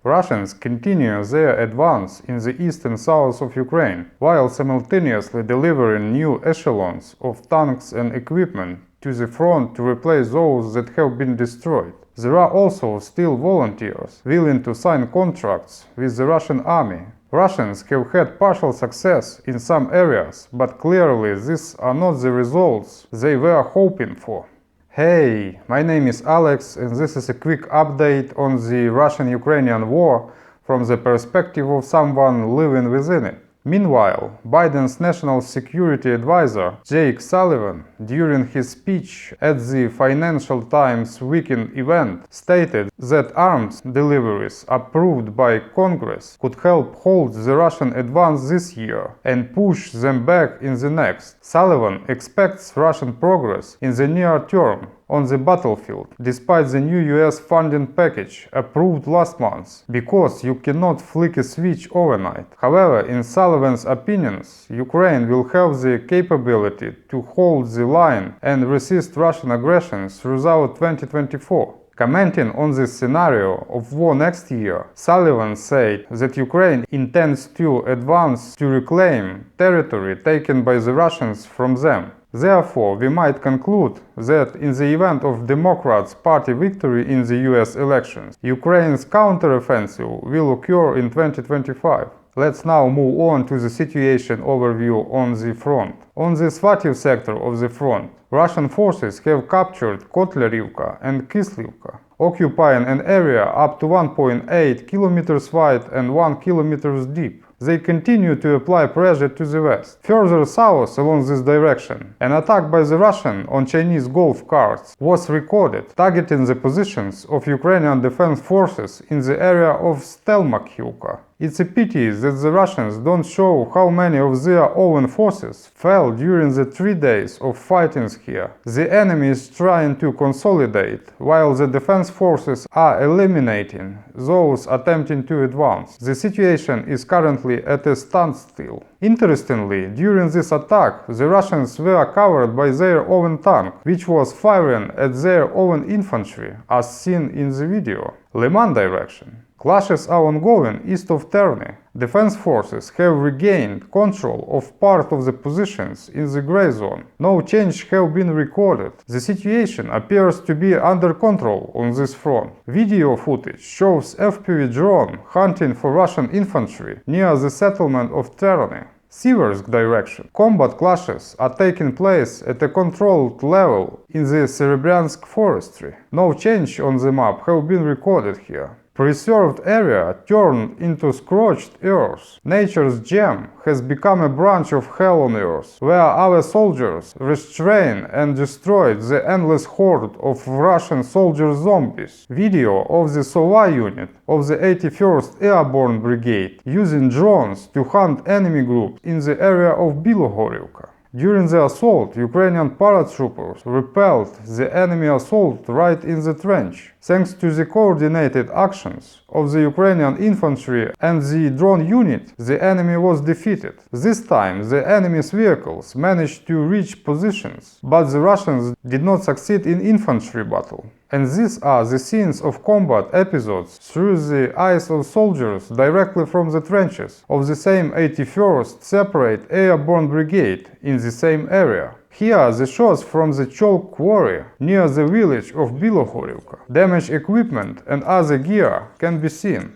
Russians continue their advance in the east and south of Ukraine, while simultaneously delivering new echelons of tanks and equipment to the front to replace those that have been destroyed. There are also still volunteers willing to sign contracts with the Russian army. Russians have had partial success in some areas, but clearly these are not the results they were hoping for. Hey, my name is Alex, and this is a quick update on the Russian-Ukrainian war from the perspective of someone living within it. Meanwhile, Biden's national security advisor, Jake Sullivan, during his speech at the Financial Times Weekend event, stated that arms deliveries approved by Congress could help hold the Russian advance this year and push them back in the next. Sullivan expects Russian progress in the near term on the battlefield, despite the new US funding package approved last month, because you cannot flick a switch overnight. However, in Sullivan's opinions, Ukraine will have the capability to hold the line and resist Russian aggression throughout 2024. Commenting on this scenario of war next year, Sullivan said that Ukraine intends to advance to reclaim territory taken by the Russians from them. Therefore, we might conclude that in the event of Democrats' party victory in the US elections, Ukraine's counteroffensive will occur in 2025. Let's now move on to the situation overview on the front. On the Svativ sector of the front, Russian forces have captured Kotlyarivka and Kislivka, occupying an area up to 1.8 kilometers wide and 1 kilometer deep. They continue to apply pressure to the west. Further south along this direction, an attack by the Russian on Chinese golf carts was recorded, targeting the positions of Ukrainian defense forces in the area of Stelmakhivka. It's a pity that the Russians don't show how many of their own forces fell during the 3 days of fighting here. The enemy is trying to consolidate, while the defense forces are eliminating those attempting to advance. The situation is currently at a standstill. Interestingly, during this attack, the Russians were covered by their own tank, which was firing at their own infantry, as seen in the video. Liman direction. Clashes are ongoing east of Terny. Defense forces have regained control of part of the positions in the gray zone. No change have been recorded. The situation appears to be under control on this front. Video footage shows FPV drone hunting for Russian infantry near the settlement of Terny. Siversk direction. Combat clashes are taking place at a controlled level in the Serebryansk forestry. No change on the map have been recorded here. Preserved area turned into scorched earth. Nature's gem has become a branch of hell on earth, where our soldiers restrain and destroyed the endless horde of Russian soldier zombies. Video of the Sova unit of the 81st Airborne Brigade using drones to hunt enemy groups in the area of Bilohorivka. During the assault, Ukrainian paratroopers repelled the enemy assault right in the trench. Thanks to the coordinated actions of the Ukrainian infantry and the drone unit, the enemy was defeated. This time, the enemy's vehicles managed to reach positions, but the Russians did not succeed in infantry battle. And these are the scenes of combat episodes through the eyes of soldiers directly from the trenches of the same 81st Separate Airborne Brigade in the same area. Here are the shots from the Cholk quarry near the village of Bilohorivka. Damaged equipment and other gear can be seen.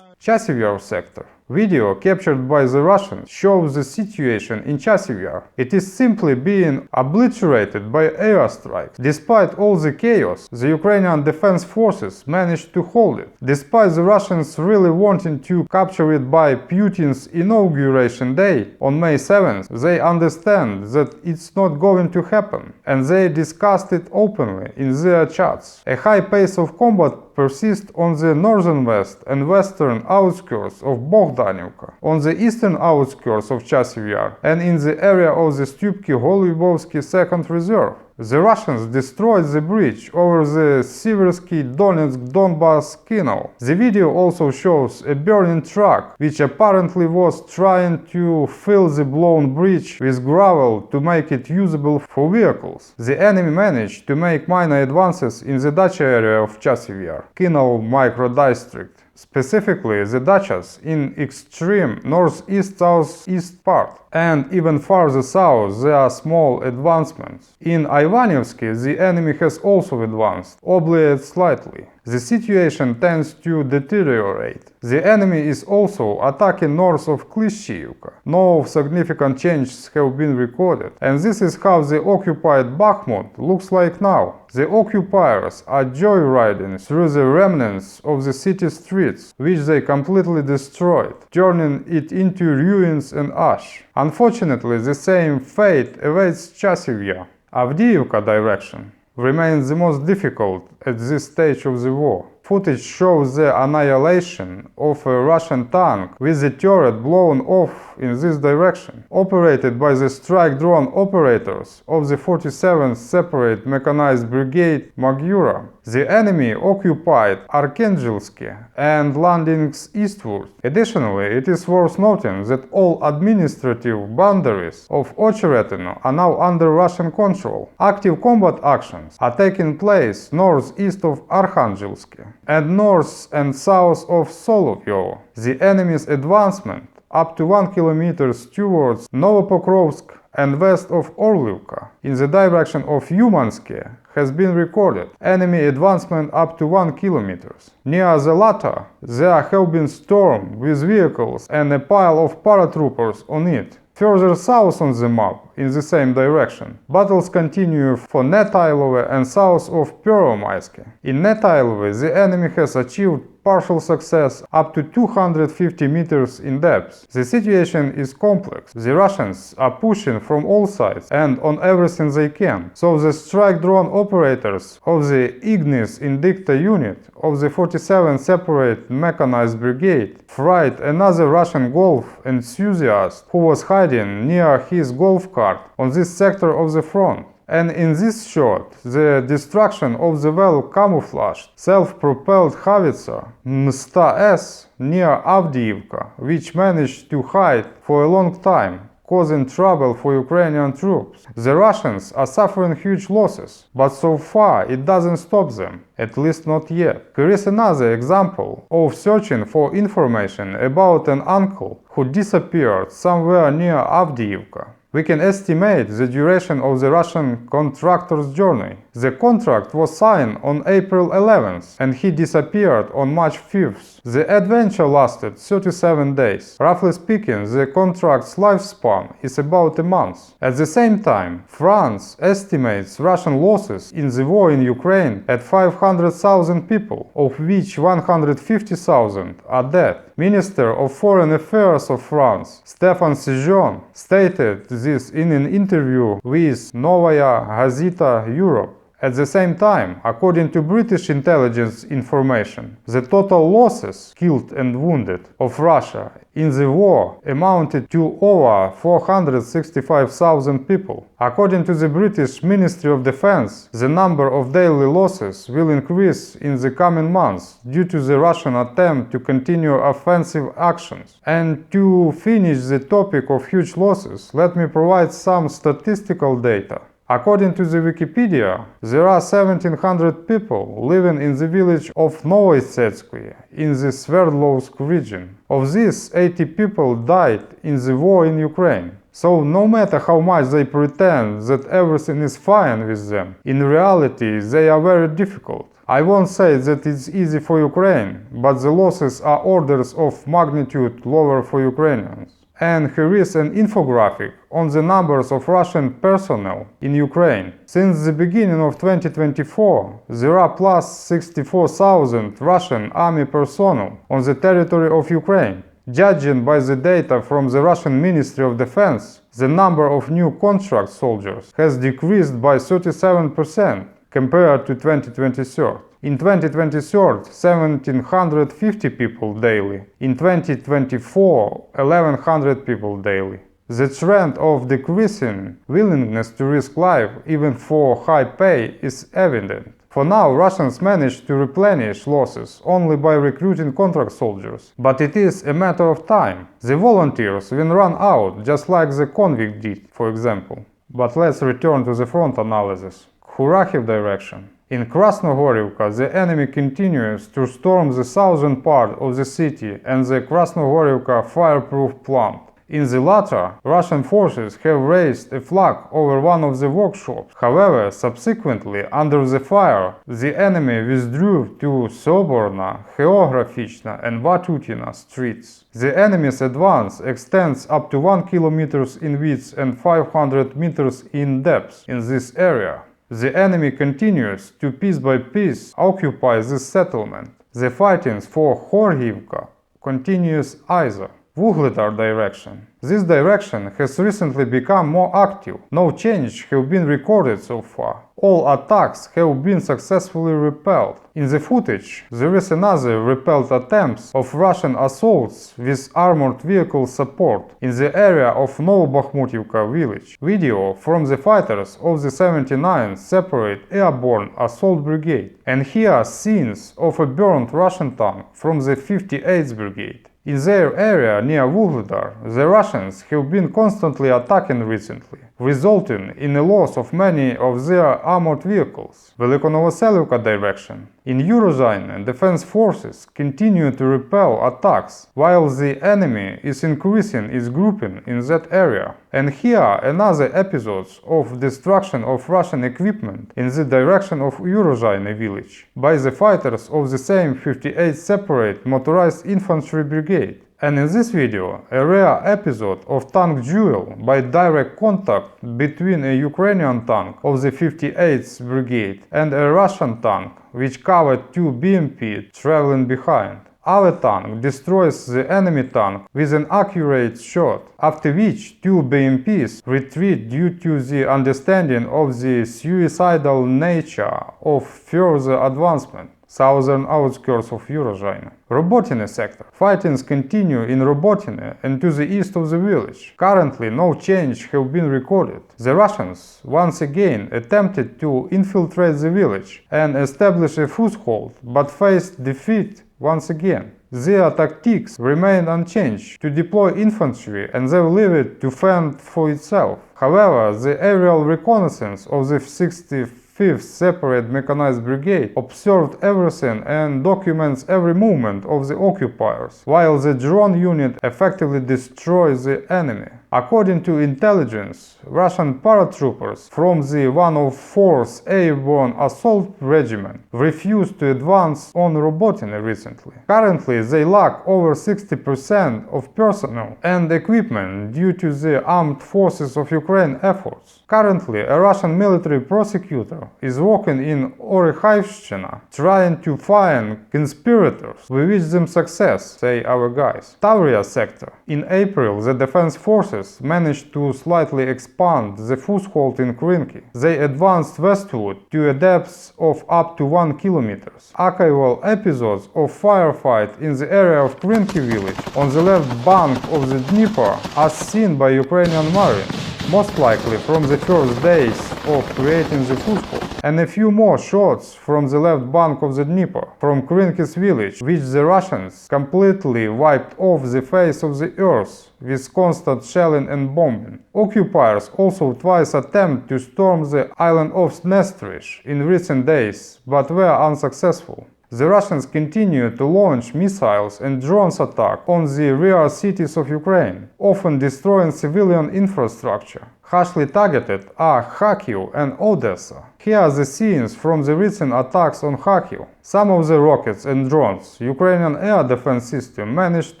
Chasiv Yar sector. Video captured by the Russians shows the situation in Chasiv Yar. It is simply being obliterated by airstrikes. Despite all the chaos, the Ukrainian defense forces managed to hold it. Despite the Russians really wanting to capture it by Putin's inauguration day on May 7th, they understand that it's not going to happen, and they discussed it openly in their chats. A high pace of combat persists on the northern west and western outskirts of Bogdanivka, on the eastern outskirts of Chasiv Yar, and in the area of the Stupki-Golubovsky 2nd Reserve. The Russians destroyed the bridge over the Siversky-Donetsk-Donbass canal. The video also shows a burning truck, which apparently was trying to fill the blown bridge with gravel to make it usable for vehicles. The enemy managed to make minor advances in the dacha area of Chasiv Yar, canal microdistrict. Specifically, the dachas in extreme northeast-southeast part, and even farther south there are small advancements. In Ivanivsky the enemy has also advanced, albeit slightly. The situation tends to deteriorate. The enemy is also attacking north of Klishchiivka. No significant changes have been recorded, and this is how the occupied Bakhmut looks like now. The occupiers are joyriding through the remnants of the city streets, which they completely destroyed, turning it into ruins and ash. Unfortunately, the same fate awaits Chasiv Yar. Avdiivka direction remains the most difficult at this stage of the war. Footage shows the annihilation of a Russian tank with the turret blown off in this direction, operated by the strike drone operators of the 47th Separate Mechanized Brigade Magyura. The enemy occupied Arkhangelsk and landings eastward. Additionally, it is worth noting that all administrative boundaries of Ocheretino are now under Russian control. Active combat actions are taking place northeast of Arkhangelsk and north and south of Solovyovo. The enemy's advancement up to 1 kilometer towards Novopokrovsk and west of Orlivka in the direction of Umansky has been recorded. Enemy advancement up to 1 kilometer. Near the latter, there have been stormed with vehicles and a pile of paratroopers on it. Further south on the map, in the same direction, battles continue for Netailove and south of Pervomaisky. In Netailove, the enemy has achieved partial success up to 250 meters in depth. The situation is complex. The Russians are pushing from all sides and on everything they can, so the strike drone operators of the Ignis Indicta unit of the 47th Separate Mechanized Brigade fried another Russian golf enthusiast who was hiding near his golf cart on this sector of the front. And in this shot, the destruction of the well-camouflaged, self-propelled howitzer Msta-S near Avdiivka, which managed to hide for a long time, causing trouble for Ukrainian troops. The Russians are suffering huge losses, but so far it doesn't stop them, at least not yet. Here is another example of searching for information about an uncle who disappeared somewhere near Avdiivka. We can estimate the duration of the Russian contractor's journey. The contract was signed on April 11th and he disappeared on March 5th. The adventure lasted 37 days. Roughly speaking, the contract's lifespan is about a month. At the same time, France estimates Russian losses in the war in Ukraine at 500,000 people, of which 150,000 are dead. Minister of Foreign Affairs of France, Stéphane Séjourné, stated this in an interview with Novaya Gazeta Europe. At the same time, according to British intelligence information, the total losses, killed and wounded, of Russia in the war amounted to over 465,000 people. According to the British Ministry of Defense, the number of daily losses will increase in the coming months due to the Russian attempt to continue offensive actions. And to finish the topic of huge losses, let me provide some statistical data. According to the Wikipedia, there are 1,700 people living in the village of Novossetsky in the Sverdlovsk region. Of these, 80 people died in the war in Ukraine. So no matter how much they pretend that everything is fine with them, in reality they are very difficult. I won't say that it's easy for Ukraine, but the losses are orders of magnitude lower for Ukrainians. And here is an infographic on the numbers of Russian personnel in Ukraine. Since the beginning of 2024, there are plus 64,000 Russian army personnel on the territory of Ukraine. Judging by the data from the Russian Ministry of Defense, the number of new contract soldiers has decreased by 37% compared to 2023. In 2023, 1,750 people daily. In 2024, 1,100 people daily. The trend of decreasing willingness to risk life, even for high pay, is evident. For now, Russians manage to replenish losses only by recruiting contract soldiers, but it is a matter of time. The volunteers will run out, just like the convict did, for example. But let's return to the front analysis. Kharkiv direction. In Krasnohorivka, the enemy continues to storm the southern part of the city and the Krasnohorivka fireproof plant. In the latter, Russian forces have raised a flag over one of the workshops. However, subsequently, under the fire, the enemy withdrew to Soborna, Geografichna and Vatutina streets. The enemy's advance extends up to 1 kilometer in width and 500 meters in depth in this area. The enemy continues to piece by piece occupy this settlement. The fighting for Khorgivka continues either. Vuhledar direction. This direction has recently become more active. No change have been recorded so far. All attacks have been successfully repelled. In the footage, there is another repelled attempts of Russian assaults with armored vehicle support in the area of Novobakhmutivka village. Video from the fighters of the 79th Separate Airborne Assault Brigade. And here scenes of a burned Russian tank from the 58th Brigade. In their area near Vuhledar, the Russians have been constantly attacking recently, resulting in a loss of many of their armored vehicles. Velikonovoselivka direction. In Eurozone, defense forces continue to repel attacks, while the enemy is increasing its grouping in that area. And here another episode of destruction of Russian equipment in the direction of Eurozone village by the fighters of the same 58th Separate Motorized Infantry Brigade. And in this video, a rare episode of tank duel by direct contact between a Ukrainian tank of the 58th Brigade and a Russian tank, which covered two BMP traveling behind. Our tank destroys the enemy tank with an accurate shot, after which two BMPs retreat due to the understanding of the suicidal nature of further advancement. Southern outskirts of Eurozone. Robotine sector. Fightings continue in Robotine and to the east of the village. Currently, no change have been recorded. The Russians once again attempted to infiltrate the village and establish a foothold, but faced defeat once again. Their tactics remain unchanged: to deploy infantry and then leave it to fend for itself. However, the aerial reconnaissance of the 65th Separate Mechanized Brigade observed everything and documents every movement of the occupiers, while the drone unit effectively destroys the enemy. According to intelligence, Russian paratroopers from the 104th Airborne Assault Regiment refused to advance on Robotine recently. Currently, they lack over 60% of personnel and equipment due to the armed forces of Ukraine efforts. Currently, a Russian military prosecutor is working in Orekhaivshchina, trying to find conspirators. We wish them success, say our guys. Tavria sector. In April, the defense forces managed to slightly expand the foothold in Krinky. They advanced westward to a depth of up to 1 kilometer. Archival episodes of firefight in the area of Krinky village on the left bank of the Dnieper are seen by Ukrainian Marines, most likely from the first days of creating the foothold, and a few more shots from the left bank of the Dnieper, from Krinky's village, which the Russians completely wiped off the face of the earth with constant shelling and bombing. Occupiers also twice attempted to storm the island of Snestrish in recent days, but were unsuccessful. The Russians continue to launch missiles and drones attacks on the rear cities of Ukraine, often destroying civilian infrastructure. Harshly targeted are Kharkiv and Odessa. Here are the scenes from the recent attacks on Kharkiv. Some of the rockets and drones Ukrainian air defense system managed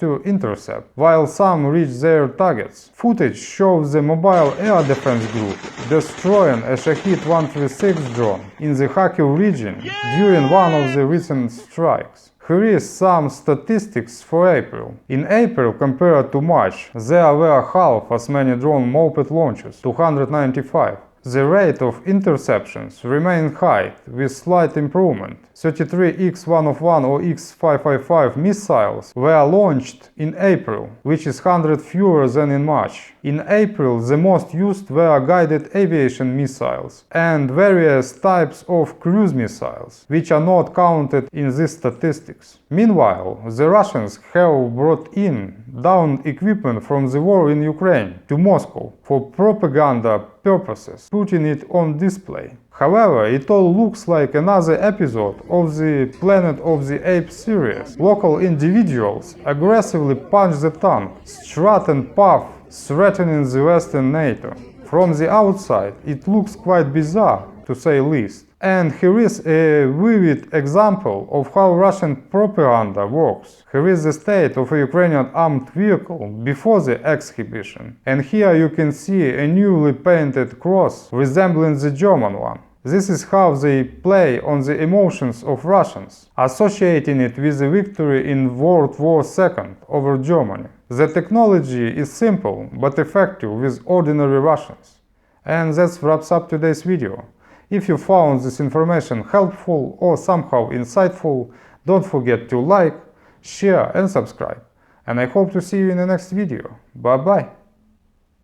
to intercept, while some reached their targets. Footage shows the mobile air defense group destroying a Shahid 136 drone in the Kharkiv region during one of the recent strikes. Here is some statistics for April. In April, compared to March, there were half as many drone moped launches, 295. The rate of interceptions remained high, with slight improvement, X-101 or X-555 missiles were launched in April, which is 100 fewer than in March. In April, the most used were guided aviation missiles and various types of cruise missiles, which are not counted in these statistics. Meanwhile, the Russians have brought in downed equipment from the war in Ukraine to Moscow for propaganda purposes, putting it on display. However, it all looks like another episode of the Planet of the Apes series. Local individuals aggressively punch the tank, strut and puff, threatening the Western NATO. From the outside, it looks quite bizarre, to say least. And here is a vivid example of how Russian propaganda works. Here is the state of a Ukrainian armed vehicle before the exhibition. And here you can see a newly painted cross resembling the German one. This is how they play on the emotions of Russians, associating it with the victory in World War II over Germany. The technology is simple but effective with ordinary Russians. And that wraps up today's video. If you found this information helpful or somehow insightful, don't forget to like, share and subscribe. And I hope to see you in the next video. Bye bye!